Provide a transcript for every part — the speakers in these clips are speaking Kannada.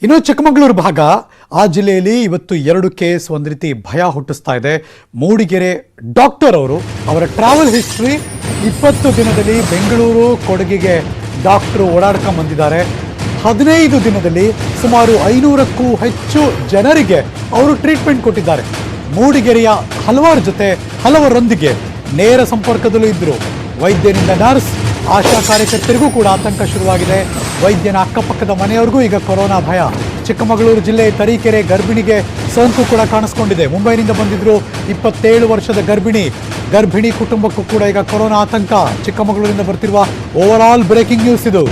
ಇನ್ನು ಚಿಕ್ಕಮಗಳೂರು ಭಾಗ ಆ ಜಿಲ್ಲೆಯಲ್ಲಿ ಇವತ್ತು 2 ಕೇಸ್ ಒಂದು ರೀತಿ ಭಯ ಹುಟ್ಟಿಸ್ತಾ ಇದೆ. ಮೂಡಿಗೆರೆ ಡಾಕ್ಟರ್ ಅವರ ಟ್ರಾವೆಲ್ ಹಿಸ್ಟ್ರಿ 20 ದಿನದಲ್ಲಿ ಬೆಂಗಳೂರು ಕೊಡಗಿಗೆ ಡಾಕ್ಟರ್ ಓಡಾಡ್ಕೊಂಡು ಬಂದಿದ್ದಾರೆ. 15 ದಿನದಲ್ಲಿ ಸುಮಾರು 500ಕ್ಕೂ ಹೆಚ್ಚು ಜನರಿಗೆ ಅವರು ಟ್ರೀಟ್ಮೆಂಟ್ ಕೊಟ್ಟಿದ್ದಾರೆ. ಮೂಡಿಗೆರೆಯ ಹಲವರೊಂದಿಗೆ ನೇರ ಸಂಪರ್ಕದಲ್ಲೂ ಇದ್ದರು. ವೈದ್ಯನಿಂದ ನರ್ಸ್, ಆಶಾ ಕಾರ್ಯಕರ್ತರಿಗೂ ಕೂಡ ಆತಂಕ ಶುರುವಾಗಿದೆ. ವೈದ್ಯನ ಅಕ್ಕಪಕ್ಕದ ಮನೆಯವರಿಗೂ ಈಗ ಕೊರೋನಾ ಭಯ. ಚಿಕ್ಕಮಗಳೂರು ಜಿಲ್ಲೆ ತರೀಕೆರೆ ಗರ್ಭಿಣಿಗೆ ಸೋಂಕು ಕೂಡ ಕಾಣಿಸ್ಕೊಂಡಿದೆ. ಮುಂಬೈನಿಂದ ಬಂದಿದ್ರು 27 ವರ್ಷದ ಗರ್ಭಿಣಿ ಕುಟುಂಬಕ್ಕೂ ಕೂಡ ಈಗ ಕೊರೋನಾ ಆತಂಕ. ಚಿಕ್ಕಮಗಳೂರಿನಿಂದ ಬರ್ತಿರುವ ಓವರ್ ಆಲ್ ಬ್ರೇಕಿಂಗ್ ನ್ಯೂಸ್ ಇದು.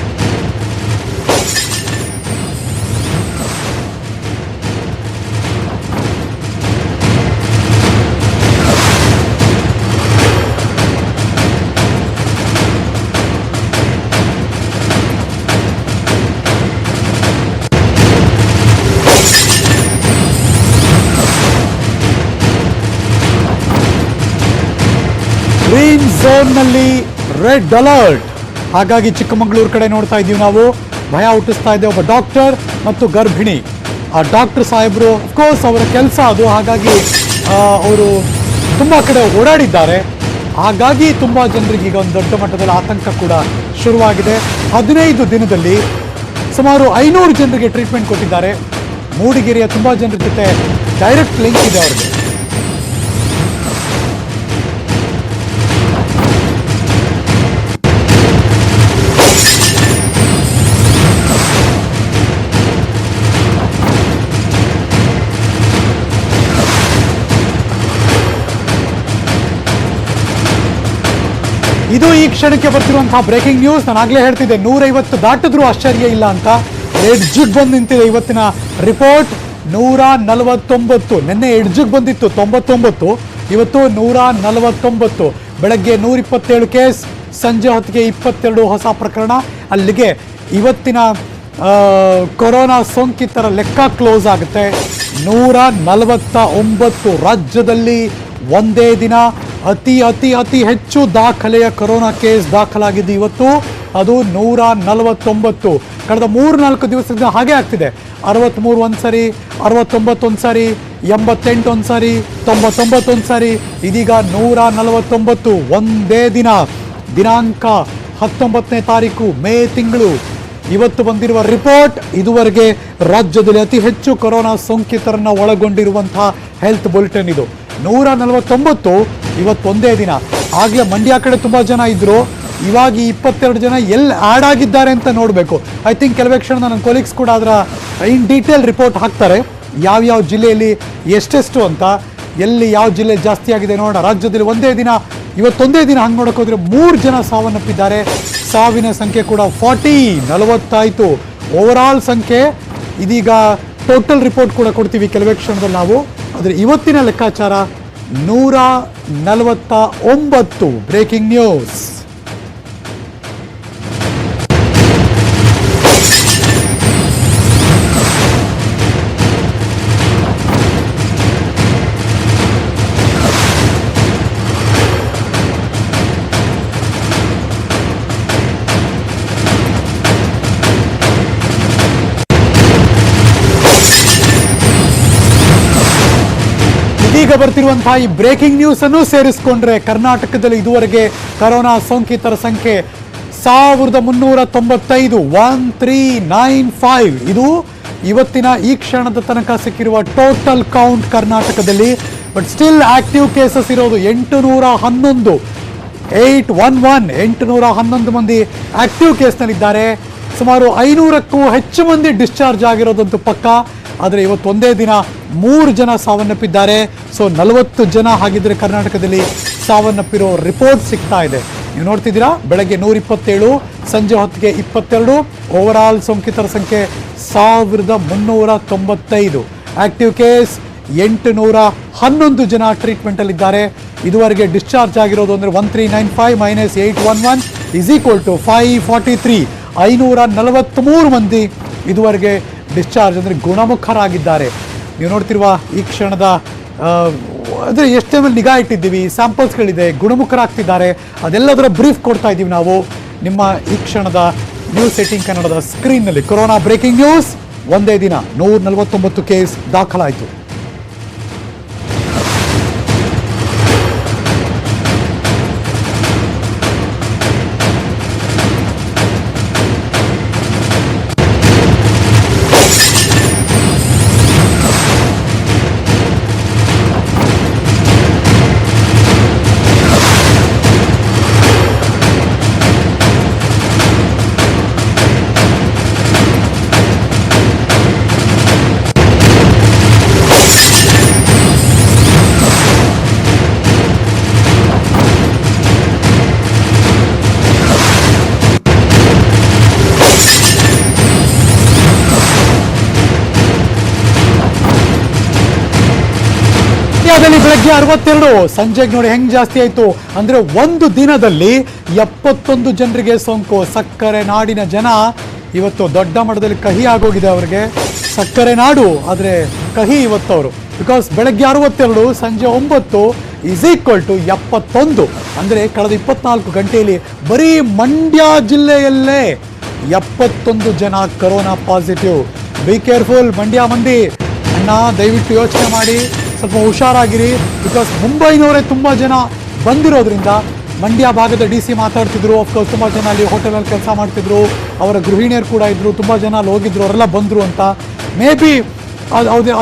ಗ್ರೀನ್ ಝೋನ್ನಲ್ಲಿ ರೆಡ್ ಅಲರ್ಟ್. ಹಾಗಾಗಿ ಚಿಕ್ಕಮಗಳೂರು ಕಡೆ ನೋಡ್ತಾ ಇದ್ದೀವಿ ನಾವು. ಭಯ ಹುಟ್ಟಿಸ್ತಾ ಇದೆ ಒಬ್ಬ ಡಾಕ್ಟರ್ ಮತ್ತು ಗರ್ಭಿಣಿ. ಆ ಡಾಕ್ಟರ್ ಸಾಹೇಬರು ಅಫ್ಕೋರ್ಸ್ ಅವರ ಕೆಲಸ ಅದು, ಹಾಗಾಗಿ ಅವರು ತುಂಬ ಕಡೆ ಓಡಾಡಿದ್ದಾರೆ. ಹಾಗಾಗಿ ತುಂಬ ಜನರಿಗೆ ಈಗ ಒಂದು ದೊಡ್ಡ ಮಟ್ಟದಲ್ಲಿ ಆತಂಕ ಕೂಡ ಶುರುವಾಗಿದೆ. 15 ದಿನದಲ್ಲಿ ಸುಮಾರು 500 ಜನರಿಗೆ ಟ್ರೀಟ್ಮೆಂಟ್ ಕೊಟ್ಟಿದ್ದಾರೆ. ಮೂಡಿಗೆರೆಯ ತುಂಬ ಜನರ ಜೊತೆ ಡೈರೆಕ್ಟ್ ಲಿಂಕ್ ಇದೆ ಅವ್ರಿಗೆ. ಇದು ಈ ಕ್ಷಣಕ್ಕೆ ಬರ್ತಿರುವಂತಹ ಬ್ರೇಕಿಂಗ್ ನ್ಯೂಸ್. ನಾನು ಆಗಲೇ ಹೇಳ್ತಿದ್ದೆ 150 ದಾಟಿದ್ರೂ ಆಶ್ಚರ್ಯ ಇಲ್ಲ ಅಂತ. ಎಡ್ಜಿಗೆ ಬಂದು ನಿಂತಿದೆ ಇವತ್ತಿನ ರಿಪೋರ್ಟ್ 149. ನಿನ್ನೆ ಎಡ್ಜಿಗೆ ಬಂದಿತ್ತು 99, ಇವತ್ತು 149. ಬೆಳಗ್ಗೆ 127 ಕೇಸ್, ಸಂಜೆ ಹೊತ್ತಿಗೆ 22 ಹೊಸ ಪ್ರಕರಣ. ಅಲ್ಲಿಗೆ ಇವತ್ತಿನ ಕೊರೋನಾ ಸೋಂಕಿತರ ಲೆಕ್ಕ ಕ್ಲೋಸ್ ಆಗುತ್ತೆ. 149 ರಾಜ್ಯದಲ್ಲಿ ಒಂದೇ ದಿನ ಅತಿ ಹೆಚ್ಚು ದಾಖಲೆಯ ಕೊರೋನಾ ಕೇಸ್ ದಾಖಲಾಗಿದ್ದು ಇವತ್ತು. ಅದು 149. ಕಳೆದ 3-4 ದಿವಸದಿಂದ ಹಾಗೆ ಆಗ್ತಿದೆ. 63 ಒಂದ್ಸರಿ, 69 ಒಂದ್ಸರಿ, 88 ಒಂದ್ಸರಿ, 99 ಒಂದ್ಸರಿ. ಇದೀಗ 149 ಒಂದೇ ದಿನ. ದಿನಾಂಕ 19ನೇ ತಾರೀಕು ಮೇ ತಿಂಗಳು. ಇವತ್ತು ಬಂದಿರುವ ರಿಪೋರ್ಟ್ ಇದುವರೆಗೆ ರಾಜ್ಯದಲ್ಲಿ ಅತಿ ಹೆಚ್ಚು ಕೊರೋನಾ ಸೋಂಕಿತರನ್ನ ಒಳಗೊಂಡಿರುವಂತಹ ಹೆಲ್ತ್ ಬುಲೆಟಿನ್ ಇದು. 149 ಇವತ್ತೊಂದೇ ದಿನ. ಆಗಲೇ ಮಂಡ್ಯ ಕಡೆ ತುಂಬ ಜನ ಇದ್ರು, ಇವಾಗ 22 ಜನ ಎಲ್ಲಿ ಆ್ಯಡ್ ಆಗಿದ್ದಾರೆ ಅಂತ ನೋಡಬೇಕು. ಐ ಥಿಂಕ್ ಕೆಲವೇ ಕ್ಷಣ ನನ್ನ ಕೊಲೀಗ್ಸ್ ಕೂಡ ಅದರ ಇನ್ ಡೀಟೇಲ್ ರಿಪೋರ್ಟ್ ಹಾಕ್ತಾರೆ, ಯಾವ್ಯಾವ ಜಿಲ್ಲೆಯಲ್ಲಿ ಎಷ್ಟೆಷ್ಟು ಅಂತ, ಎಲ್ಲಿ ಯಾವ ಜಿಲ್ಲೆ ಜಾಸ್ತಿ ಆಗಿದೆ ನೋಡೋಣ. ರಾಜ್ಯದಲ್ಲಿ ಇವತ್ತೊಂದೇ ದಿನ ಹಂಗೆ ನೋಡೋಕೆ ಹೋದರೆ 3 ಜನ ಸಾವನ್ನಪ್ಪಿದ್ದಾರೆ. ಸಾವಿನ ಸಂಖ್ಯೆ ಕೂಡ 40 ಆಯಿತು. ಓವರ್ ಆಲ್ ಸಂಖ್ಯೆ ಇದೀಗ ಟೋಟಲ್ ರಿಪೋರ್ಟ್ ಕೂಡ ಕೊಡ್ತೀವಿ ಕೆಲವೇ ಕ್ಷಣದಲ್ಲಿ ನಾವು. ಆದರೆ ಇವತ್ತಿನ ಲೆಕ್ಕಾಚಾರ 149. Breaking news. ಈಗ ಬರ್ತಿರುವಂತಹ ಈ ಬ್ರೇಕಿಂಗ್ ನ್ಯೂಸ್ ಅನ್ನು ಸೇರಿಸಿಕೊಂಡ್ರೆ ಕರ್ನಾಟಕದಲ್ಲಿ ಇದುವರೆಗೆ ಕೊರೋನಾ ಸೋಂಕಿತರ ಸಂಖ್ಯೆ 1395, 1395. ಇದು ಇವತ್ತಿನ ಈ ಕ್ಷಣದ ತನಕ ಸಿಕ್ಕಿರುವ ಟೋಟಲ್ ಕೌಂಟ್ ಕರ್ನಾಟಕದಲ್ಲಿ. ಬಟ್ ಸ್ಟಿಲ್ ಆಕ್ಟಿವ್ ಕೇಸಸ್ ಇರೋದು 811 ಮಂದಿ ಆಕ್ಟಿವ್ ಕೇಸ್ನಲ್ಲಿದ್ದಾರೆ. ಸುಮಾರು 500ಕ್ಕೂ ಹೆಚ್ಚು ಮಂದಿ ಡಿಸ್ಚಾರ್ಜ್ ಆಗಿರೋದಂತೂ ಪಕ್ಕ. ಆದರೆ ಇವತ್ತೊಂದೇ ದಿನ 3 ಜನ ಸಾವನ್ನಪ್ಪಿದ್ದಾರೆ. ಸೊ 40 ಜನ ಹಾಗಿದ್ರೆ ಕರ್ನಾಟಕದಲ್ಲಿ ಸಾವನ್ನಪ್ಪಿರೋ ರಿಪೋರ್ಟ್ ಸಿಗ್ತಾ ಇದೆ. ನೀವು ನೋಡ್ತಿದ್ದೀರಾ, ಬೆಳಗ್ಗೆ 127, ಸಂಜೆ ಹೊತ್ತಿಗೆ 22. ಓವರ್ ಆಲ್ ಸೋಂಕಿತರ ಸಂಖ್ಯೆ 1395. ಆಕ್ಟಿವ್ ಕೇಸ್ 811 ಜನ ಟ್ರೀಟ್ಮೆಂಟಲ್ಲಿದ್ದಾರೆ. ಇದುವರೆಗೆ ಡಿಸ್ಚಾರ್ಜ್ ಆಗಿರೋದು ಅಂದರೆ 1395 ಮೈನಸ್ 811 ಇಸ್ ಈಕ್ವಲ್ ಟು 543. 543 ಮಂದಿ ಇದುವರೆಗೆ ಡಿಸ್ಚಾರ್ಜ್ ಅಂದರೆ ಗುಣಮುಖರಾಗಿದ್ದಾರೆ. ನೀವು ನೋಡ್ತಿರುವ ಈ ಕ್ಷಣದ ಅಂದರೆ ಎಷ್ಟೇ ಮೇಲೆ ನಿಗಾ ಇಟ್ಟಿದ್ದೀವಿ, ಸ್ಯಾಂಪಲ್ಸ್ಗಳಿದೆ, ಗುಣಮುಖರಾಗ್ತಿದ್ದಾರೆ, ಅದೆಲ್ಲದರ ಬ್ರೀಫ್ ಕೊಡ್ತಾ ಇದ್ದೀವಿ ನಾವು ನಿಮ್ಮ ಈ ಕ್ಷಣದ ನ್ಯೂಸ್ 18 ಕನ್ನಡದ ಸ್ಕ್ರೀನ್ನಲ್ಲಿ. ಕೊರೋನಾ ಬ್ರೇಕಿಂಗ್ ನ್ಯೂಸ್ ಒಂದೇ ದಿನ 149 ಕೇಸ್ ದಾಖಲಾಯಿತು. ಬೆಳಗ್ಗೆ 62, ಸಂಜೆಗೆ ನೋಡಿ ಹೆಂಗ್ ಜಾಸ್ತಿ ಆಯ್ತು ಅಂದ್ರೆ ಒಂದು ದಿನದಲ್ಲಿ 71 ಜನರಿಗೆ ಸೋಂಕು. ಸಕ್ಕರೆ ನಾಡಿನ ಜನ ಇವತ್ತು ದೊಡ್ಡ ಮಟ್ಟದಲ್ಲಿ ಕಹಿ ಆಗೋಗಿದೆ ಅವರಿಗೆ. ಸಕ್ಕರೆ ನಾಡು ಆದ್ರೆ ಕಹಿ ಇವತ್ತವರು. ಬಿಕಾಸ್ ಬೆಳಗ್ಗೆ 62, ಸಂಜೆ 9 = 71. ಅಂದ್ರೆ ಕಳೆದ 24 ಗಂಟೆಯಲ್ಲಿ ಬರೀ ಮಂಡ್ಯ ಜಿಲ್ಲೆಯಲ್ಲೇ 71 ಜನ corona positive. Be careful Mandya ಮಂದಿ, ಅಣ್ಣ ದಯವಿಟ್ಟು ಯೋಚನೆ ಮಾಡಿ, ಸ್ವಲ್ಪ ಹುಷಾರಾಗಿರಿ. ಬಿಕಾಸ್ ಮುಂಬೈನವರೇ ತುಂಬ ಜನ ಬಂದಿರೋದ್ರಿಂದ ಮಂಡ್ಯ ಭಾಗದ DC ಮಾತಾಡ್ತಿದ್ರು. ಅಫ್ಕೋರ್ಸ್ ತುಂಬ ಜನ ಅಲ್ಲಿ ಹೋಟೆಲಲ್ಲಿ ಕೆಲಸ ಮಾಡ್ತಿದ್ರು, ಅವರ ಗೃಹಿಣಿಯರು ಕೂಡ ಇದ್ರು, ತುಂಬ ಜನ ಅಲ್ಲಿ ಹೋಗಿದ್ರು, ಅವರೆಲ್ಲ ಬಂದರು ಅಂತ. ಮೇ ಬಿ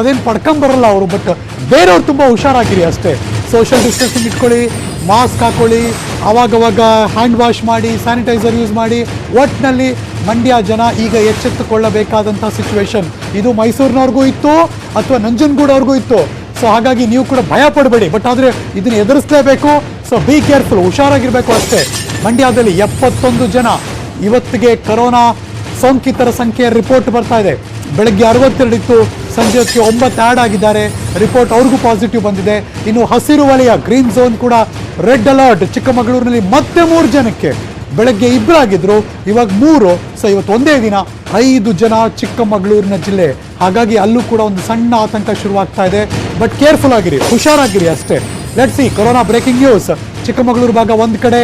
ಅದೇನು ಪಡ್ಕೊಂಬರಲ್ಲ ಅವರು, ಬಟ್ ಬೇರೆಯವ್ರು ತುಂಬ ಹುಷಾರಾಗಿರಿ ಅಷ್ಟೇ. ಸೋಷಿಯಲ್ ಡಿಸ್ಟೆನ್ಸಿಂಗ್ ಇಟ್ಕೊಳ್ಳಿ, ಮಾಸ್ಕ್ ಹಾಕೊಳ್ಳಿ, ಆವಾಗವಾಗ ಹ್ಯಾಂಡ್ ವಾಶ್ ಮಾಡಿ, ಸ್ಯಾನಿಟೈಸರ್ ಯೂಸ್ ಮಾಡಿ. ಒಟ್ಟಿನಲ್ಲಿ ಮಂಡ್ಯ ಜನ ಈಗ ಎಚ್ಚೆತ್ತುಕೊಳ್ಳಬೇಕಾದಂಥ ಸಿಚುವೇಶನ್. ಇದು ಮೈಸೂರಿನವ್ರಿಗೂ ಇತ್ತು ಅಥವಾ ನಂಜನಗೂಡವ್ರಿಗೂ ಇತ್ತು. ಸೊ ಹಾಗಾಗಿ ನೀವು ಕೂಡ ಭಯ ಪಡಬೇಡಿ, ಬಟ್ ಆದರೆ ಇದನ್ನು ಎದುರಿಸಲೇಬೇಕು. ಸೊ ಬಿ ಕೇರ್ಫುಲ್, ಹುಷಾರಾಗಿರಬೇಕು ಅಷ್ಟೇ. ಮಂಡ್ಯದಲ್ಲಿ 71 ಜನ ಇವತ್ತಿಗೆ ಕೊರೋನಾ ಸೋಂಕಿತರ ಸಂಖ್ಯೆ ರಿಪೋರ್ಟ್ ಬರ್ತಾ ಇದೆ. ಬೆಳಗ್ಗೆ 62 ಇತ್ತು, ಸಂಜೆ ಹೊತ್ತಿಗೆ 9 ಆ್ಯಡ್ ಆಗಿದ್ದಾರೆ. ರಿಪೋರ್ಟ್ ಅವ್ರಿಗೂ ಪಾಸಿಟಿವ್ ಬಂದಿದೆ. ಇನ್ನು ಹಸಿರು ವಲಯ ಗ್ರೀನ್ ಝೋನ್ ಕೂಡ ರೆಡ್ ಅಲರ್ಟ್. ಚಿಕ್ಕಮಗಳೂರಿನಲ್ಲಿ ಮತ್ತೆ 3 ಜನಕ್ಕೆ, ಬೆಳಗ್ಗೆ 2 ಆಗಿದ್ರು, ಇವಾಗ 3. ಸೊ ಇವತ್ತು ಒಂದೇ ದಿನ 5 ಜನ ಚಿಕ್ಕಮಗಳೂರಿನ ಜಿಲ್ಲೆ. ಹಾಗಾಗಿ ಅಲ್ಲೂ ಕೂಡ ಒಂದು ಸಣ್ಣ ಆತಂಕ ಶುರುವಾಗ್ತಾ ಇದೆ. ಬಟ್ ಕೇರ್ಫುಲ್ ಆಗಿರಿ, ಹುಷಾರಾಗಿರಿ ಅಷ್ಟೇ. Let's see corona breaking news. Chikkamagaluru ಭಾಗ ಒಂದು ಕಡೆ,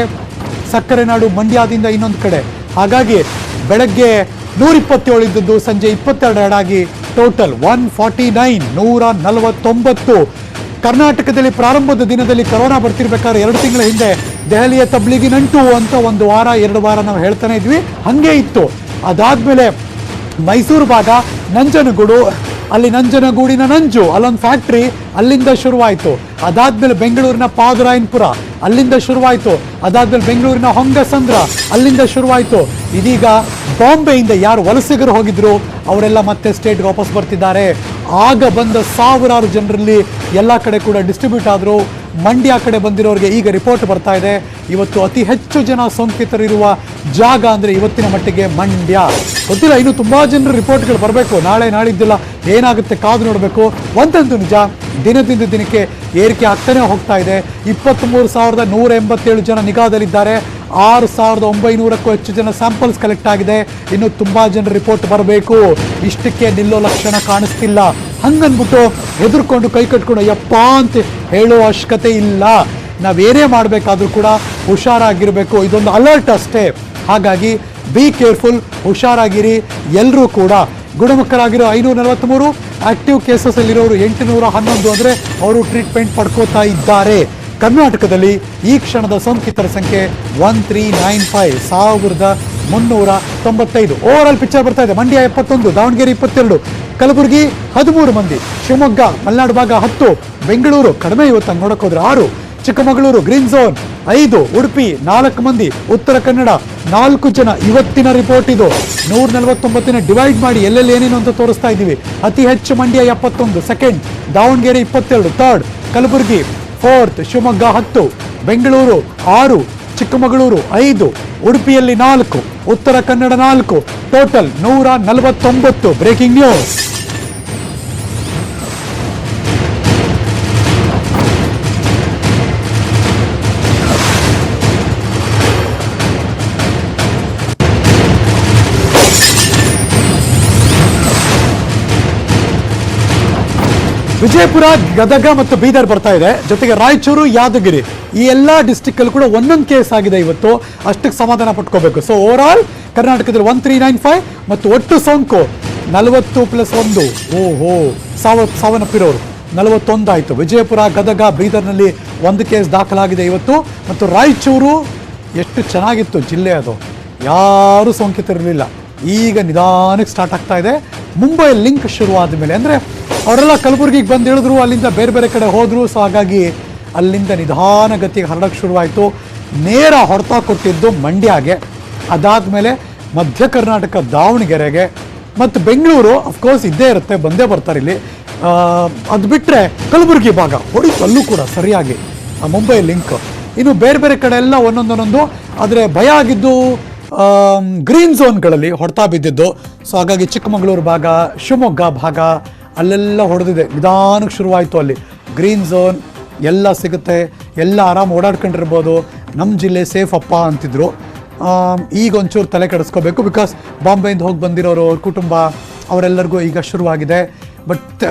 ಸಕ್ಕರೆ ನಾಡು ಮಂಡ್ಯದಿಂದ ಇನ್ನೊಂದು ಕಡೆ. ಹಾಗಾಗಿ ಬೆಳಗ್ಗೆ 127 ಇದ್ದದ್ದು ಸಂಜೆ 22 ಆಗಿ ಟೋಟಲ್ 149, 149. ಕರ್ನಾಟಕದಲ್ಲಿ ಪ್ರಾರಂಭದ ದಿನದಲ್ಲಿ ಕೊರೋನಾ ಬರ್ತಿರ್ಬೇಕಾದ್ರೆ 2 ತಿಂಗಳ ಹಿಂದೆ ದೆಹಲಿಯ ತಬ್ಲಿಗಿ ನಂಟು ಅಂತ 1 ವಾರ 2 ವಾರ ನಾವು ಹೇಳ್ತಾನೆ ಇದ್ವಿ, ಹಂಗೆ ಇತ್ತು. ಅದಾದ್ಮೇಲೆ ಮೈಸೂರು ಭಾಗ, ನಂಜನಗೂಡು, ಅಲ್ಲಿ ನಂಜನಗೂಡಿನ ನಂಜು, ಅಲ್ಲೊಂದು ಫ್ಯಾಕ್ಟ್ರಿ, ಅಲ್ಲಿಂದ ಶುರುವಾಯಿತು. ಅದಾದ್ಮೇಲೆ ಬೆಂಗಳೂರಿನ ಪಾದರಾಯನಪುರ, ಅಲ್ಲಿಂದ ಶುರುವಾಯಿತು. ಅದಾದ್ಮೇಲೆ ಬೆಂಗಳೂರಿನ ಹೊಂಗಸಂದ್ರ, ಅಲ್ಲಿಂದ ಶುರುವಾಯಿತು. ಇದೀಗ ಬಾಂಬೆಯಿಂದ ಯಾರು ವಲಸಿಗರು ಹೋಗಿದ್ರು ಅವರೆಲ್ಲ ಮತ್ತೆ ಸ್ಟೇಟ್ಗೆ ವಾಪಸ್ ಬರ್ತಿದ್ದಾರೆ. ಆಗ ಬಂದ ಸಾವಿರಾರು ಜನರಲ್ಲಿ ಎಲ್ಲ ಕಡೆ ಕೂಡ ಡಿಸ್ಟ್ರಿಬ್ಯೂಟ್ ಆದರು. ಮಂಡ್ಯ ಕಡೆ ಬಂದಿರೋರಿಗೆ ಈಗ ರಿಪೋರ್ಟ್ ಬರ್ತಾ ಇದೆ. ಇವತ್ತು ಅತಿ ಹೆಚ್ಚು ಜನ ಸೋಂಕಿತರಿರುವ ಜಾಗ ಅಂದರೆ ಇವತ್ತಿನ ಮಟ್ಟಿಗೆ ಮಂಡ್ಯ. ಗೊತ್ತಿಲ್ಲ, ಇನ್ನು ತುಂಬ ಜನರ ರಿಪೋರ್ಟ್ಗಳು ಬರಬೇಕು, ನಾಳೆ ನಾಳಿದ್ದೆಲ್ಲ ಏನಾಗುತ್ತೆ ಕಾದು ನೋಡಬೇಕು. ಒಂದಂತೂ ನಿಜ, ದಿನದಿಂದ ದಿನಕ್ಕೆ ಏರಿಕೆ ಆಗ್ತಾನೆ ಹೋಗ್ತಾ ಇದೆ. 23,187 ಜನ ನಿಗಾದಲ್ಲಿದ್ದಾರೆ. 6,900ಕ್ಕೂ ಹೆಚ್ಚು ಜನ ಸ್ಯಾಂಪಲ್ಸ್ ಕಲೆಕ್ಟ್ ಆಗಿದೆ. ಇನ್ನು ತುಂಬ ಜನ ರಿಪೋರ್ಟ್ ಬರಬೇಕು. ಇಷ್ಟಕ್ಕೆ ನಿಲ್ಲೋ ಲಕ್ಷಣ ಕಾಣಿಸ್ತಿಲ್ಲ. ಹಂಗನ್ಬಿಟ್ಟು ಹೆದರ್ಕೊಂಡು ಕೈ ಕಟ್ಕೊಂಡು ಯಪ್ಪ ಅಂತ ಹೇಳೋ ಅವಶ್ಯಕತೆ ಇಲ್ಲ. ನಾವೇನೇ ಮಾಡಬೇಕಾದ್ರೂ ಕೂಡ ಹುಷಾರಾಗಿರಬೇಕು. ಇದೊಂದು ಅಲರ್ಟ್ ಅಷ್ಟೇ. ಹಾಗಾಗಿ ಬಿ ಕೇರ್ಫುಲ್, ಹುಷಾರಾಗಿರಿ. ಎಲ್ಲರೂ ಕೂಡ ಗುಣಮುಖರಾಗಿರೋ 543, ಆಕ್ಟಿವ್ ಕೇಸಸ್ ಅಲ್ಲಿರೋರು 811 ಅಂದರೆ ಅವರು ಟ್ರೀಟ್ಮೆಂಟ್ ಪಡ್ಕೋತಾ ಇದ್ದಾರೆ. ಕರ್ನಾಟಕದಲ್ಲಿ ಈ ಕ್ಷಣದ ಸೋಂಕಿತರ ಸಂಖ್ಯೆ 1395, 1395. ಓವರ್ ಆಲ್ ಪಿಕ್ಚರ್ ಬರ್ತಾ ಇದೆ. ಮಂಡ್ಯ 71, ದಾವಣಗೆರೆ 22, ಕಲಬುರಗಿ 13 ಮಂದಿ, ಶಿವಮೊಗ್ಗ ಮಲೆನಾಡು ಭಾಗ 10, ಬೆಂಗಳೂರು ಕಡಿಮೆ ಇವತ್ತು ನೋಡಕ್ ಹೋದ್ರೆ 6, ಚಿಕ್ಕಮಗಳೂರು ಗ್ರೀನ್ ಝೋನ್ 5, ಉಡುಪಿ 4 ಮಂದಿ, ಉತ್ತರ ಕನ್ನಡ 4 ಜನ. ಇವತ್ತಿನ ರಿಪೋರ್ಟ್ ಇದು. 149 ಡಿವೈಡ್ ಮಾಡಿ ಎಲ್ಲೆಲ್ಲಿ ಏನೇನು ಅಂತ ತೋರಿಸ್ತಾ ಇದ್ದೀವಿ. ಅತಿ ಹೆಚ್ಚು Mandya 71, second Davanagere 22, third Kalaburagi, fourth Shivamogga 10, Bengaluru 6, Chikkamagaluru 5, ಉಡುಪಿಯಲ್ಲಿ 4, Uttara Kannada 4, total 149. Breaking news. Vijayapura, Gadag ಮತ್ತು ಬೀದರ್ ಬರ್ತಾ ಇದೆ. ಜೊತೆಗೆ ರಾಯಚೂರು, ಯಾದಗಿರಿ, ಈ ಎಲ್ಲ ಡಿಸ್ಟಿಕ್ ಅಲ್ಲಿ ಕೂಡ ಒಂದೊಂದು ಕೇಸ್ ಆಗಿದೆ ಇವತ್ತು. ಅಷ್ಟಕ್ಕೆ ಸಮಾಧಾನ ಪಟ್ಕೋಬೇಕು. ಸೊ ಓವರ್ ಆಲ್ ಕರ್ನಾಟಕದಲ್ಲಿ 1395 ಮತ್ತು ಒಟ್ಟು ಸೋಂಕು 40+1 ಓಹೋ ಸಾವನ್ನಪ್ಪಿರೋರು 41 ಆಯಿತು. ವಿಜಯಪುರ, ಗದಗ, ಬೀದರ್ನಲ್ಲಿ 1 ಕೇಸ್ ದಾಖಲಾಗಿದೆ ಇವತ್ತು. ಮತ್ತು ರಾಯಚೂರು ಎಷ್ಟು ಚೆನ್ನಾಗಿತ್ತು ಜಿಲ್ಲೆ, ಅದು ಯಾರೂ ಸೋಂಕಿತರಿರಲಿಲ್ಲ. ಈಗ ನಿಧಾನಕ್ಕೆ ಸ್ಟಾರ್ಟ್ ಆಗ್ತಾ ಇದೆ. ಮುಂಬೈ ಲಿಂಕ್ ಶುರುವಾದ ಮೇಲೆ, ಅಂದರೆ ಅವರೆಲ್ಲ ಕಲಬುರಗಿಗೆ ಬಂದು ಇಳಿದ್ರು, ಅಲ್ಲಿಂದ ಬೇರೆ ಬೇರೆ ಕಡೆ ಹೋದರು. ಸೊ ಹಾಗಾಗಿ ಅಲ್ಲಿಂದ ನಿಧಾನಗತಿಗೆ ಹರಡಕ್ಕೆ ಶುರುವಾಯಿತು. ನೇರ ಹೊಡೆತ ಕೊಟ್ಟಿದ್ದು ಮಂಡ್ಯಗೆ, ಅದಾದಮೇಲೆ ಮಧ್ಯ ಕರ್ನಾಟಕ ದಾವಣಗೆರೆಗೆ, ಮತ್ತು ಬೆಂಗಳೂರು ಅಫ್ಕೋರ್ಸ್ ಇದ್ದೇ ಇರುತ್ತೆ, ಬಂದೇ ಬರ್ತಾರೆ ಇಲ್ಲಿ. ಅದು ಬಿಟ್ಟರೆ ಕಲಬುರಗಿ ಭಾಗ ಹೊಡಿತು ಅಲ್ಲೂ ಕೂಡ ಸರಿಯಾಗಿ ಮುಂಬೈ ಲಿಂಕ್. ಇನ್ನು ಬೇರೆ ಬೇರೆ ಕಡೆ ಎಲ್ಲ ಒಂದೊಂದೊಂದೊಂದು. ಆದರೆ ಭಯ ಆಗಿದ್ದು ಗ್ರೀನ್ ಝೋನ್ಗಳಲ್ಲಿ ಹೊಡೆತ ಬಿದ್ದಿದ್ದು. ಸೊ ಹಾಗಾಗಿ ಚಿಕ್ಕಮಗಳೂರು ಭಾಗ, ಶಿವಮೊಗ್ಗ ಭಾಗ ಅಲ್ಲೆಲ್ಲ ಹೊಡೆದಿದೆ. ನಿಧಾನಕ್ಕೆ ಶುರುವಾಯಿತು ಅಲ್ಲಿ ಗ್ರೀನ್ ಝೋನ್, ಎಲ್ಲ ಸಿಗುತ್ತೆ, ಎಲ್ಲ ಆರಾಮ್ ಓಡಾಡ್ಕೊಂಡಿರ್ಬೋದು, ನಮ್ಮ ಜಿಲ್ಲೆ ಸೇಫ್ ಅಪ್ಪ ಅಂತಿದ್ರು. ಈಗ ಒಂಚೂರು ತಲೆ ಕೆಡಿಸ್ಕೋಬೇಕು, ಬಿಕಾಸ್ ಬಾಂಬೆಯಿಂದ ಹೋಗಿ ಬಂದಿರೋರು, ಅವ್ರ ಕುಟುಂಬ ಅವರೆಲ್ಲರಿಗೂ ಈಗ ಶುರುವಾಗಿದೆ. ಬಟ್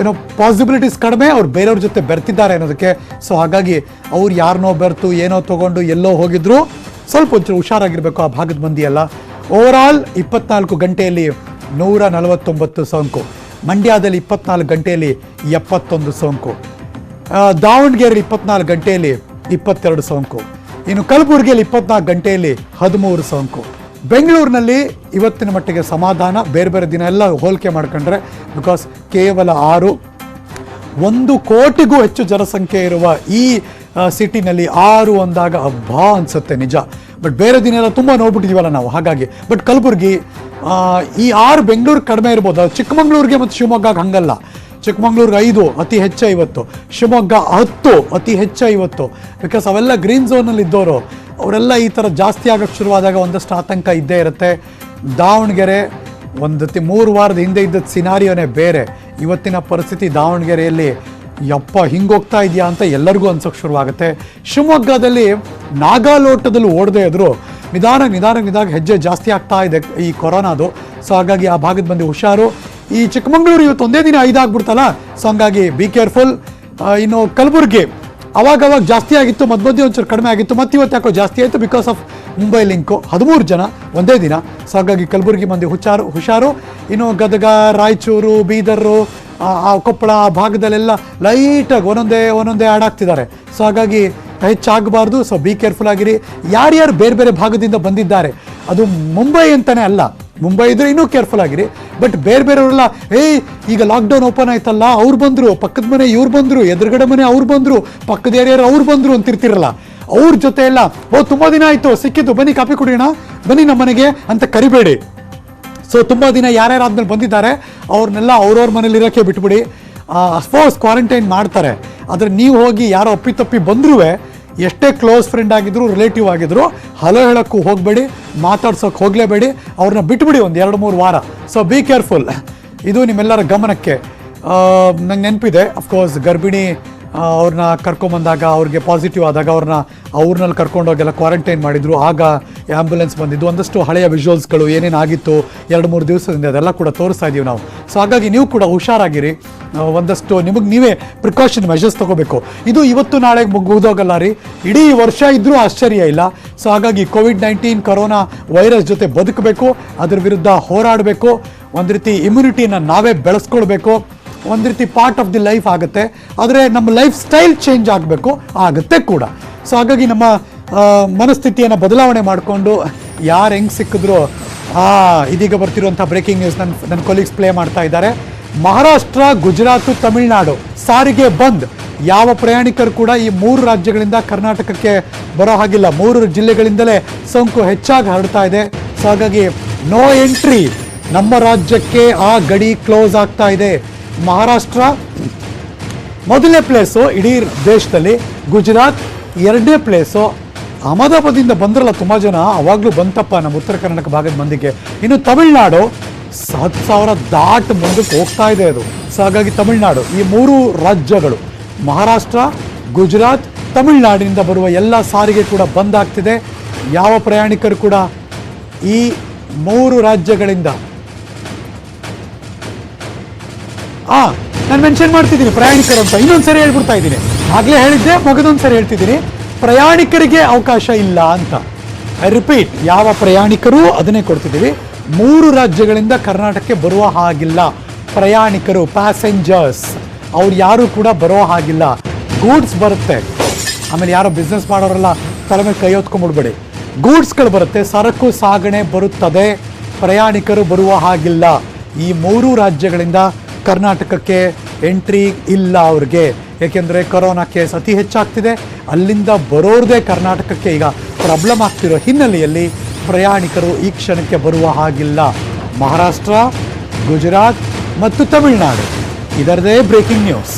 ಏನೋ ಪಾಸಿಬಿಲಿಟೀಸ್ ಕಡಿಮೆ, ಅವ್ರು ಬೇರೆಯವ್ರ ಜೊತೆ ಬೆರ್ತಿದ್ದಾರೆ ಅನ್ನೋದಕ್ಕೆ. ಸೊ ಹಾಗಾಗಿ ಅವ್ರು ಯಾರನ್ನೋ ಬೆರ್ತು ಏನೋ ತೊಗೊಂಡು ಎಲ್ಲೋ ಹೋಗಿದ್ರು, ಸ್ವಲ್ಪ ಒಂಚೂರು ಹುಷಾರಾಗಿರಬೇಕು ಆ ಭಾಗದ ಮಂದಿ ಎಲ್ಲ. ಓವರಾಲ್ 24 ಗಂಟೆಯಲ್ಲಿ 149 ಸೋಂಕು, ಮಂಡ್ಯದಲ್ಲಿ 24 ಗಂಟೆಯಲ್ಲಿ 71 ಸೋಂಕು, ದಾವಣಗೆರೆಯಲ್ಲಿ 24 ಗಂಟೆಯಲ್ಲಿ 22 ಸೋಂಕು, ಇನ್ನು ಕಲಬುರಗಿಯಲ್ಲಿ 24 ಗಂಟೆಯಲ್ಲಿ 13 ಸೋಂಕು. ಬೆಂಗಳೂರಿನಲ್ಲಿ ಇವತ್ತಿನ ಮಟ್ಟಿಗೆ ಸಮಾಧಾನ. ಬೇರೆ ಬೇರೆ ದಿನ ಎಲ್ಲ ಹೋಲಿಕೆ ಮಾಡ್ಕೊಂಡ್ರೆ, ಬಿಕಾಸ್ ಕೇವಲ 1 ಕೋಟಿಗೂ ಹೆಚ್ಚು ಜನಸಂಖ್ಯೆ ಇರುವ ಈ ಸಿಟಿನಲ್ಲಿ 6 ಅಂದಾಗ ಹಬ್ಬ ಅನಿಸುತ್ತೆ ನಿಜ. ಬಟ್ ಬೇರೆ ದಿನ ಎಲ್ಲ ತುಂಬ ನೋಡ್ಬಿಟ್ಟಿದ್ದೀವಲ್ಲ ನಾವು, ಹಾಗಾಗಿ. ಬಟ್ ಕಲಬುರಗಿ ಈ 6 ಬೆಂಗಳೂರು ಕಡಿಮೆ ಇರ್ಬೋದು, ಚಿಕ್ಕಮಗಳೂರಿಗೆ ಮತ್ತು ಶಿವಮೊಗ್ಗಕ್ಕೆ ಹಂಗಲ್ಲ. ಚಿಕ್ಕಮಗಳೂರಿಗೆ 5 ಅತಿ ಹೆಚ್ಚು 50, ಶಿವಮೊಗ್ಗ 10 ಅತಿ ಹೆಚ್ಚು 50. ಬಿಕಾಸ್ ಅವೆಲ್ಲ ಗ್ರೀನ್ ಝೋನಲ್ಲಿ ಇದ್ದವರು, ಅವರೆಲ್ಲ ಈ ಥರ ಜಾಸ್ತಿ ಆಗೋಕ್ಕೆ ಶುರುವಾದಾಗ ಒಂದಷ್ಟು ಆತಂಕ ಇದ್ದೇ ಇರುತ್ತೆ. ದಾವಣಗೆರೆ 3 ವಾರದ ಹಿಂದೆ ಇದ್ದದ್ದು ಸಿನಾರಿಯೋನೇ ಬೇರೆ. ಇವತ್ತಿನ ಪರಿಸ್ಥಿತಿ ದಾವಣಗೆರೆಯಲ್ಲಿ ಯಪ್ಪ ಹಿಂಗೋಗ್ತಾ ಇದೆಯಾ ಅಂತ ಎಲ್ಲರಿಗೂ ಅನ್ಸೋಕ್ಕೆ ಶುರುವಾಗುತ್ತೆ. ಶಿವಮೊಗ್ಗದಲ್ಲಿ ನಾಗಾಲೋಟದಲ್ಲಿ ಓಡದೇ ಇದ್ರು, ನಿಧಾನ ಹೆಜ್ಜೆ ಜಾಸ್ತಿ ಆಗ್ತಾ ಇದೆ ಈ ಕೊರೋನಾದು. ಸೊ ಹಾಗಾಗಿ ಆ ಭಾಗದ ಬಂದು ಹುಷಾರು. ಈ ಚಿಕ್ಕಮಗಳೂರು ಇವತ್ತು ಒಂದೇ ದಿನ 5 ಆಗ್ಬಿಡ್ತಲ್ಲ, ಸೊ ಹಂಗಾಗಿ ಬಿ ಕೇರ್ಫುಲ್. ಇನ್ನು ಕಲಬುರಗಿ ಅವಾಗ ಜಾಸ್ತಿ ಆಗಿತ್ತು, ಮಧ್ಯೆ ಒಂಚೂರು ಕಡಿಮೆ ಆಗಿತ್ತು, ಮತ್ತು ಇವತ್ತು ಯಾಕೋ ಜಾಸ್ತಿ ಆಯಿತು ಬಿಕಾಸ್ ಆಫ್ ಮುಂಬೈ ಲಿಂಕು. 13 ಜನ ಒಂದೇ ದಿನ. ಸೊ ಹಾಗಾಗಿ ಕಲಬುರಗಿ ಮಂದಿ ಹುಷಾರು. ಇನ್ನು ಗದಗ, ರಾಯಚೂರು, ಬೀದರು, ಕೊಪ್ಪಳ ಆ ಭಾಗದಲ್ಲೆಲ್ಲ ಲೈಟಾಗಿ ಒಂದೊಂದೇ ಆಡಾಗ್ತಿದ್ದಾರೆ. ಸೊ ಹಾಗಾಗಿ ಹೆಚ್ಚಾಗಬಾರ್ದು. ಸೊ ಬಿ ಕೇರ್ಫುಲ್ ಆಗಿರಿ. ಯಾರ್ಯಾರು ಬೇರೆ ಬೇರೆ ಭಾಗದಿಂದ ಬಂದಿದ್ದಾರೆ, ಅದು ಮುಂಬೈ ಅಂತಲೇ ಅಲ್ಲ, ಮುಂಬೈ ಇದ್ರೆ ಇನ್ನೂ ಕೇರ್ಫುಲ್ ಆಗಿರಿ. ಬಟ್ ಬೇರೆಯವರೆಲ್ಲ ಈಗ ಲಾಕ್ಡೌನ್ ಓಪನ್ ಆಯ್ತಲ್ಲ, ಅವ್ರು ಬಂದರು, ಪಕ್ಕದ ಮನೆ ಇವ್ರು ಬಂದರು, ಎದುರುಗಡೆ ಮನೆ ಅವ್ರು ಬಂದರು, ಪಕ್ಕದ ಏರಿಯಾರು ಅವ್ರು ಬಂದರು ಅಂತಿರ್ತಿರಲ್ಲ, ಅವ್ರ ಜೊತೆ ಎಲ್ಲ ತುಂಬ ದಿನ ಆಯಿತು ಸಿಕ್ಕಿದ್ದು, ಬನ್ನಿ ಕಾಫಿ ಕುಡಿಯೋಣ, ಬನ್ನಿ ನಮ್ಮ ಮನೆಗೆ ಅಂತ ಕರಿಬೇಡಿ. ಸೊ ತುಂಬ ದಿನ ಯಾರ್ಯಾರು ಆದ್ಮೇಲೆ ಬಂದಿದ್ದಾರೆ ಅವ್ರನ್ನೆಲ್ಲ ಅವ್ರವ್ರ ಮನೇಲಿ ಇರೋಕ್ಕೆ ಬಿಟ್ಬಿಡಿ. ಅಫ್ಕೋರ್ಸ್ ಕ್ವಾರಂಟೈನ್ ಮಾಡ್ತಾರೆ, ಆದರೆ ನೀವು ಹೋಗಿ ಯಾರೋ ಅಪ್ಪಿತಪ್ಪಿ ಬಂದ್ರೂ, ಎಷ್ಟೇ ಕ್ಲೋಸ್ ಫ್ರೆಂಡ್ ಆಗಿದ್ರು, ರಿಲೇಟಿವ್ ಆಗಿದ್ರು, ಹಲೋ ಹೇಳೋಕ್ಕೂ ಹೋಗಬೇಡಿ, ಮಾತಾಡ್ಸೋಕೆ ಹೋಗಲೇಬೇಡಿ, ಅವ್ರನ್ನ ಬಿಟ್ಬಿಡಿ 1-2-3 ವಾರ. So be careful. ಇದು ನಿಮ್ಮೆಲ್ಲರ ಗಮನಕ್ಕೆ. ನಂಗೆ ನೆನಪಿದೆ, ಅಫ್ಕೋರ್ಸ್ ಗರ್ಭಿಣಿ ಅವ್ರನ್ನ ಕರ್ಕೊಂಬಂದಾಗ, ಅವ್ರಿಗೆ ಪಾಸಿಟಿವ್ ಆದಾಗ ಅವ್ರನ್ನಲ್ಲಿ ಕರ್ಕೊಂಡೋಗೆಲ್ಲ ಕ್ವಾರಂಟೈನ್ ಮಾಡಿದರು. ಆಗ ಆ್ಯಂಬುಲೆನ್ಸ್ ಬಂದಿದ್ದು, ಒಂದಷ್ಟು ಹಳೆಯ ವಿಜುವಲ್ಸ್ಗಳು ಏನೇನಾಗಿತ್ತು 2-3 ದಿವಸದಿಂದ ಅದೆಲ್ಲ ಕೂಡ ತೋರಿಸ್ತಾ ಇದ್ದೀವಿ ನಾವು. ಸೊ ಹಾಗಾಗಿ ನೀವು ಕೂಡ ಹುಷಾರಾಗಿರಿ. ಒಂದಷ್ಟು ನಿಮಗೆ ನೀವೇ ಪ್ರಿಕಾಷನ್ ಮೆಷರ್ಸ್ ತೊಗೋಬೇಕು. ಇದು ಇವತ್ತು ನಾಳೆಗೆ ಮುಗಿದೋಗಲ್ಲ ರೀ, ಇಡೀ ವರ್ಷ ಇದ್ದರೂ ಆಶ್ಚರ್ಯ ಇಲ್ಲ. ಸೊ ಹಾಗಾಗಿ ಕೋವಿಡ್-19 ಕೊರೋನಾ ವೈರಸ್ ಜೊತೆ ಬದುಕಬೇಕು, ಅದ್ರ ವಿರುದ್ಧ ಹೋರಾಡಬೇಕು. ಒಂದು ರೀತಿ ಇಮ್ಯುನಿಟಿನ ನಾವೇ ಬೆಳೆಸ್ಕೊಳ್ಬೇಕು. ಒಂದು ರೀತಿ ಪಾರ್ಟ್ ಆಫ್ ದಿ ಲೈಫ್ ಆಗುತ್ತೆ, ಆದರೆ ನಮ್ಮ ಲೈಫ್ ಸ್ಟೈಲ್ ಚೇಂಜ್ ಆಗಬೇಕು, ಆಗುತ್ತೆ ಕೂಡ. ಸೊ ಹಾಗಾಗಿ ನಮ್ಮ ಮನಸ್ಥಿತಿಯನ್ನು ಬದಲಾವಣೆ ಮಾಡಿಕೊಂಡು ಯಾರು ಹೆಂಗೆ ಸಿಕ್ಕಿದ್ರು. ಇದೀಗ ಬರ್ತಿರುವಂಥ ಬ್ರೇಕಿಂಗ್ ನ್ಯೂಸ್ ನನ್ನ ಕೊಲೀಗ್ಸ್ ಪ್ಲೇ ಮಾಡ್ತಾ ಇದ್ದಾರೆ. ಮಹಾರಾಷ್ಟ್ರ, ಗುಜರಾತ್, ತಮಿಳುನಾಡು ಸಾರಿಗೆ ಬಂದ್. ಯಾವ ಪ್ರಯಾಣಿಕರು ಕೂಡ ಈ 3 ರಾಜ್ಯಗಳಿಂದ ಕರ್ನಾಟಕಕ್ಕೆ ಬರೋ ಹಾಗಿಲ್ಲ. 3 ಜಿಲ್ಲೆಗಳಿಂದಲೇ ಸೋಂಕು ಹೆಚ್ಚಾಗಿ ಹರಡ್ತಾ ಇದೆ. ಸೊ ಹಾಗಾಗಿ ನೋ ಎಂಟ್ರಿ, ನಮ್ಮ ರಾಜ್ಯಕ್ಕೆ ಆ ಗಡಿ ಕ್ಲೋಸ್ ಆಗ್ತಾ ಇದೆ. ಮಹಾರಾಷ್ಟ್ರ ಮೊದಲನೇ ಪ್ಲೇಸು ಇಡೀ ದೇಶದಲ್ಲಿ, ಗುಜರಾತ್ 2ನೇ ಪ್ಲೇಸು. ಅಹಮದಾಬಾದಿಂದ ಬಂದ್ರಲ್ಲ ತುಂಬ ಜನ, ಅವಾಗಲೂ ಬಂತಪ್ಪ ನಮ್ಮ ಉತ್ತರ ಕರ್ನಾಟಕ ಭಾಗದ ಮಂದಿಗೆ. ಇನ್ನು ತಮಿಳುನಾಡು 10,000 ದಾಟ್ ಮುಂದಕ್ಕೆ ಹೋಗ್ತಾ ಇದೆ ಅದು. ಸೊ ಹಾಗಾಗಿ ತಮಿಳುನಾಡು, ಈ 3 ರಾಜ್ಯಗಳು, ಮಹಾರಾಷ್ಟ್ರ, ಗುಜರಾತ್, ತಮಿಳುನಾಡಿನಿಂದ ಬರುವ ಎಲ್ಲ ಸಾರಿಗೆ ಕೂಡ ಬಂದ್ ಆಗ್ತಿದೆ. ಯಾವ ಪ್ರಯಾಣಿಕರು ಕೂಡ ಈ 3 ರಾಜ್ಯಗಳಿಂದ ನಾನು ಮೆನ್ಷನ್ ಮಾಡ್ತಿದ್ದೀನಿ ಪ್ರಯಾಣಿಕರು ಅಂತ, ಇನ್ನೊಂದು ಸರಿ ಹೇಳ್ಬಿಡ್ತಾ ಇದ್ದೀನಿ. ಆಗಲೇ ಹೇಳಿದ್ದೆ, ಮಗದೊಂದು ಸರಿ ಹೇಳ್ತಿದ್ದೀನಿ, ಪ್ರಯಾಣಿಕರಿಗೆ ಅವಕಾಶ ಇಲ್ಲ ಅಂತ. ಐ ರಿಪೀಟ್, ಯಾವ ಪ್ರಯಾಣಿಕರು ಅದನ್ನೇ ಕೊಡ್ತಿದ್ದೀವಿ, 3 ರಾಜ್ಯಗಳಿಂದ ಕರ್ನಾಟಕಕ್ಕೆ ಬರುವ ಹಾಗಿಲ್ಲ. ಪ್ರಯಾಣಿಕರು, ಪ್ಯಾಸೆಂಜರ್ಸ್ ಅವ್ರು ಯಾರು ಕೂಡ ಬರೋ ಹಾಗಿಲ್ಲ. ಗೂಡ್ಸ್ ಬರುತ್ತೆ. ಆಮೇಲೆ ಯಾರೋ ಬಿಸ್ನೆಸ್ ಮಾಡೋರೆಲ್ಲ ತಲೆ ಮೇಲೆ ಕೈ ಹೊತ್ಕೊಂಡ್ಬಿಡ್ಬೇಡಿ. ಗೂಡ್ಸ್ಗಳು ಬರುತ್ತೆ, ಸರಕು ಸಾಗಣೆ ಬರುತ್ತದೆ, ಪ್ರಯಾಣಿಕರು ಬರುವ ಹಾಗಿಲ್ಲ. ಈ 3 ರಾಜ್ಯಗಳಿಂದ ಕರ್ನಾಟಕಕ್ಕೆ ಎಂಟ್ರಿ ಇಲ್ಲ ಅವ್ರಿಗೆ. ಏಕೆಂದರೆ ಕೊರೋನಾ ಕೇಸ್ ಅತಿ ಹೆಚ್ಚಾಗ್ತಿದೆ. ಅಲ್ಲಿಂದ ಬರೋದೇ ಕರ್ನಾಟಕಕ್ಕೆ ಈಗ ಪ್ರಾಬ್ಲಮ್ ಆಗ್ತಿರೋ ಹಿನ್ನೆಲೆಯಲ್ಲಿ ಪ್ರಯಾಣಿಕರು ಈ ಕ್ಷಣಕ್ಕೆ ಬರುವ ಹಾಗಿಲ್ಲ. ಮಹಾರಾಷ್ಟ್ರ, ಗುಜರಾತ್ ಮತ್ತು ತಮಿಳುನಾಡು ಇದರದೇ ಬ್ರೇಕಿಂಗ್ ನ್ಯೂಸ್.